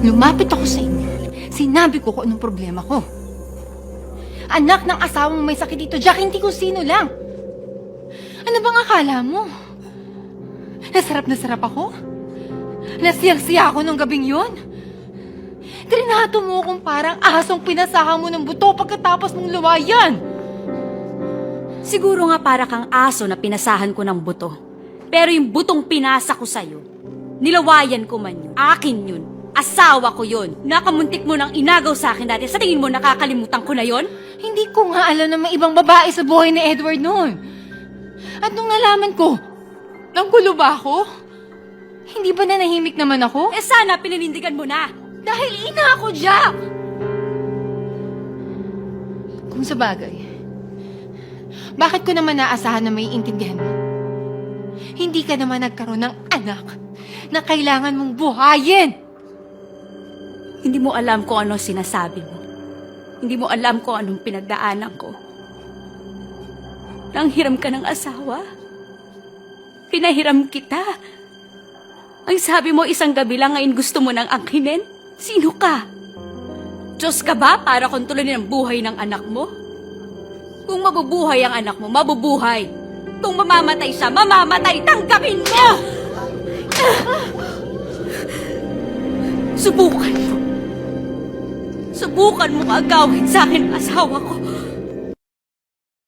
Lumapit ako sa inyo. Sinabi ko kung anong problema ko. Anak ng asawang may sakit dito, Jack, hindi ko sino lang. Ano bang akala mo? Nasarap na sarap ako? Nasiyang-siya ako nung gabing yun? Trinato mo akong parang asong pinasahan mo ng buto pagkatapos mong luwayan. Siguro nga para kang aso na pinasahan ko ng buto. Pero yung butong pinasa ko sa'yo, nilawayan ko man yun. Akin yun. Asawa ko yun. Nakamuntik mo ng inagaw sa akin dati. Sa tingin mo nakakalimutan ko na yon? Hindi ko nga alam na may ibang babae sa buhay ni Edward noon. At nung nalaman ko, nanggulo ba ako? Hindi ba nanahimik naman ako? Eh sana pininindigan mo na. Dahil ina ako, Jack! Kung sa bagay, bakit ko naman naasahan na may intindihan mo? Hindi ka naman nagkaroon ng anak na kailangan mong buhayin! Hindi mo alam kung ano sinasabi mo. Hindi mo alam kung anong pinagdaanan ko. Nanghiram ka ng asawa. Pinahiram kita. Ang sabi mo isang gabi lang ngayon gusto mo nang angkinin? Sino ka? Diyos ka ba para kontrolin ang buhay ng anak mo? Kung mabubuhay ang anak mo, mabubuhay. Kung mamamatay siya, mamamatay. Tanggapin mo! Subukan mo. Subukan mo agawin sa akin ang asawa ko.